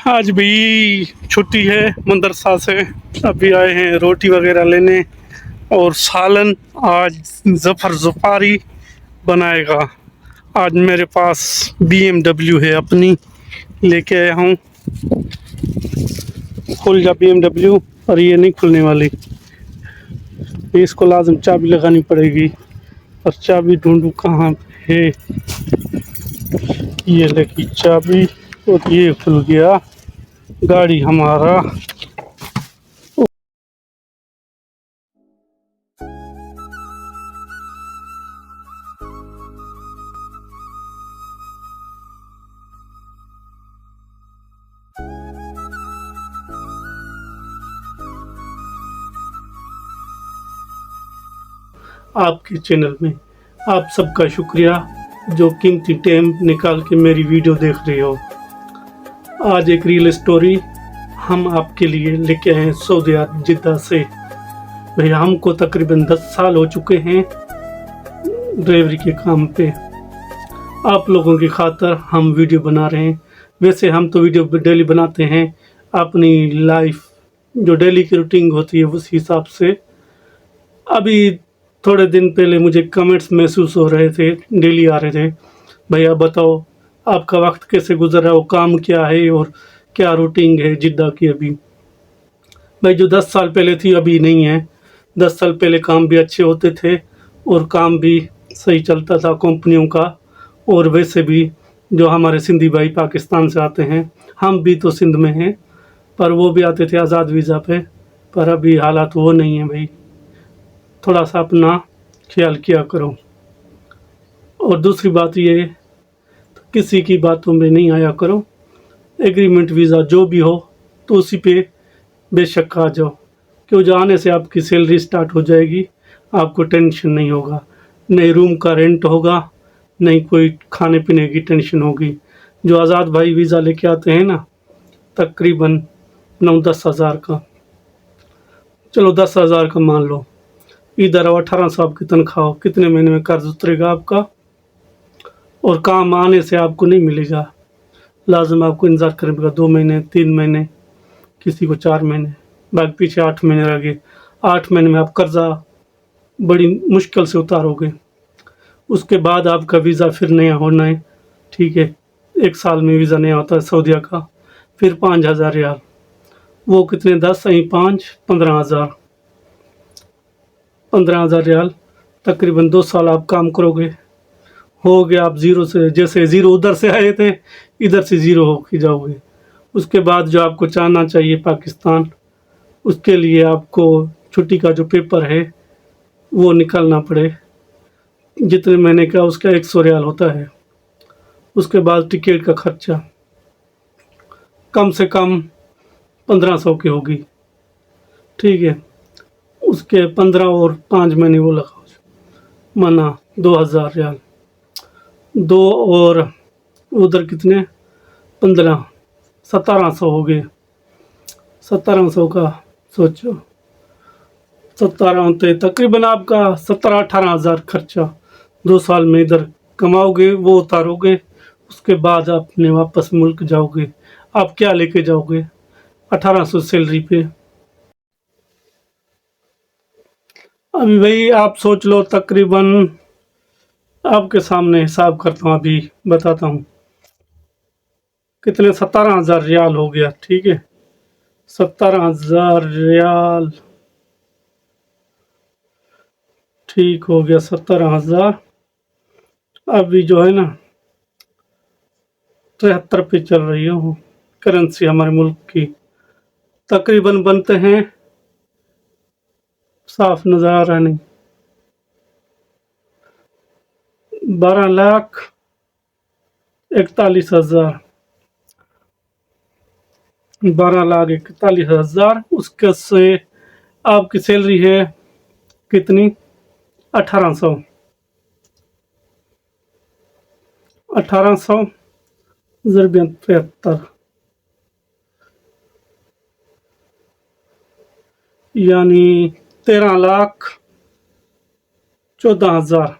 आज भी छुट्टी है मदरसा से। अभी आए हैं रोटी वगैरह लेने और सालन। आज जफ़र जुफारी बनाएगा। आज मेरे पास BMW है अपनी, लेके आया हूँ। खुल जा BMW। और ये नहीं खुलने वाली, इसको लाजम चाबी लगानी पड़ेगी। और चाबी ढूंढूं कहाँ है। ये लगी चाबी और ये खुल गया गाड़ी हमारा। आपके चैनल में आप सबका शुक्रिया जो कीमती टाइम निकाल के मेरी वीडियो देख रहे हो। आज एक रियल स्टोरी हम आपके लिए लेके आए हैं सऊदी अरब जिद्दा से। भैया हमको तकरीबन 10 साल हो चुके हैं ड्राइवरी के काम पे। आप लोगों की खातिर हम वीडियो बना रहे हैं। वैसे हम तो वीडियो डेली बनाते हैं, अपनी लाइफ जो डेली की रूटीन होती है उस हिसाब से। अभी थोड़े दिन पहले मुझे कमेंट्स महसूस हो रहे थे, डेली आ रहे थे, भैया बताओ आपका वक्त कैसे गुजर रहा है, वो काम क्या है और क्या रूटीन है जिद्दा की। अभी भाई जो 10 साल पहले थी अभी नहीं है। 10 साल पहले काम भी अच्छे होते थे और काम भी सही चलता था कंपनियों का। और वैसे भी जो हमारे सिंधी भाई पाकिस्तान से आते हैं, हम भी तो सिंध में हैं, पर वो भी आते थे आज़ाद वीज़ा पे। पर अभी हालात वो नहीं है भाई, थोड़ा सा अपना ख्याल किया करो। और दूसरी बात ये, किसी की बातों में नहीं आया करो। एग्रीमेंट वीज़ा जो भी हो तो उसी पे बेशक आ जाओ, क्यों जाने से आपकी सैलरी स्टार्ट हो जाएगी, आपको टेंशन नहीं होगा। नहीं रूम का रेंट होगा, नहीं कोई खाने पीने की टेंशन होगी। जो आज़ाद भाई वीज़ा लेके आते हैं ना, तकरीबन 9-10 हज़ार का, चलो 10 हज़ार का मान लो, इधर 1800 आपकी तनख्वाह हो, कितने महीने में कर्ज उतरेगा आपका। और काम आने से आपको नहीं मिलेगा, लाजम आपको इंतज़ार करना पड़ेगा 2 महीने 3 महीने, किसी को 4 महीने, बाकी पीछे 8 महीने लगे। 8 महीने में आप कर्जा बड़ी मुश्किल से उतारोगे। उसके बाद आपका वीज़ा फिर नया होना है, ठीक है। 1 साल में वीज़ा नया होता है सऊदीया का। फिर 5000 रियाल, वो कितने 10 यहीं 5 15,000। 15,000 रियाल तकरीबन 2 साल आप काम करोगे, हो गया आप ज़ीरो से। जैसे ज़ीरो उधर से आए थे, इधर से ज़ीरो हो के जाओगे। उसके बाद जो आपको जाना चाहिए पाकिस्तान, उसके लिए आपको छुट्टी का जो पेपर है वो निकालना पड़े। जितने महीने का उसका 100 रियाल होता है। उसके बाद टिकट का खर्चा कम से कम 1500 की होगी, ठीक है। उसके 15 और 5 महीने वो लगाओ, माना 2000 रियाल। 2 और उधर कितने 15, 1700 हो गए। 1700 का सोचो, 17 होते तकरीबन आपका 17-18 हज़ार खर्चा 2 साल में इधर कमाओगे, वो उतारोगे। उसके बाद आपने वापस मुल्क जाओगे, आप क्या लेके जाओगे 1800 सैलरी पे। अभी भाई आप सोच लो, तकरीबन आपके सामने हिसाब करता हूँ, अभी बताता हूँ कितने 17,000 रियाल हो गया, ठीक है। 17,000 रियाल, ठीक हो गया 17,000। अभी जो है ना 73 पे चल रही है करेंसी हमारे मुल्क की। तकरीबन बनते हैं, साफ नजर आ रहा नहीं, 12,41,000। 12,41,000 उसके से आपकी सैलरी है कितनी 1800। 1800 ज़रबियन 73, यानी 13,14,000।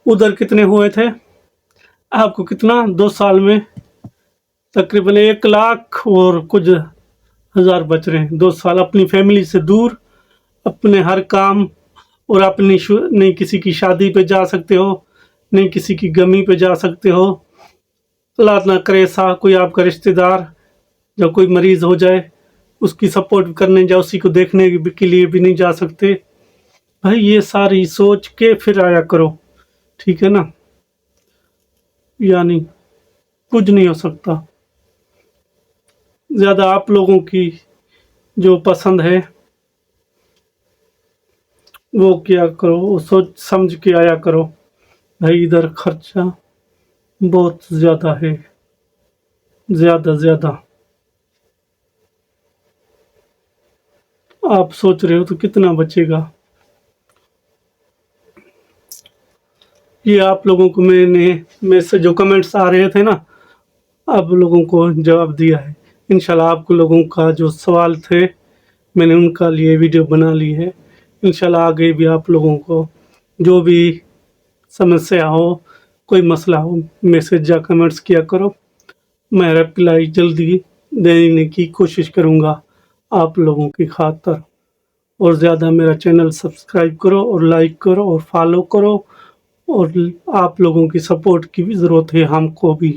उधर कितने हुए थे आपको, कितना 2 साल में तकरीबन 1 लाख और कुछ हज़ार बच रहे हैं। 2 साल अपनी फैमिली से दूर, अपने हर काम और अपनी नहीं किसी की शादी पे जा सकते हो, नहीं किसी की गमी पे जा सकते हो। अल्लाह ना करे ऐसा कोई आपका रिश्तेदार जब कोई मरीज हो जाए उसकी सपोर्ट करने जाओ, उसी को देखने के लिए भी नहीं जा सकते। भाई ये सारी सोच के फिर आया करो, ठीक है ना। यानी कुछ नहीं हो सकता। ज़्यादा आप लोगों की जो पसंद है वो क्या करो, वो सोच समझ के आया करो। भाई इधर खर्चा बहुत ज़्यादा है, ज़्यादा। आप सोच रहे हो तो कितना बचेगा। ये आप लोगों को में से जो कमेंट्स आ रहे थे ना, आप लोगों को जवाब दिया है। इंशाल्लाह आप लोगों का जो सवाल थे मैंने उनका लिए वीडियो बना ली है। इंशाल्लाह आगे भी आप लोगों को जो भी समस्या हो, कोई मसला हो, मैसेज या कमेंट्स किया करो। मैं रिप्लाई जल्दी देने की कोशिश करूँगा आप लोगों की खातिर। और ज़्यादा मेरा चैनल सब्सक्राइब करो और लाइक करो और फॉलो करो। और आप लोगों की सपोर्ट की भी ज़रूरत है हमको भी।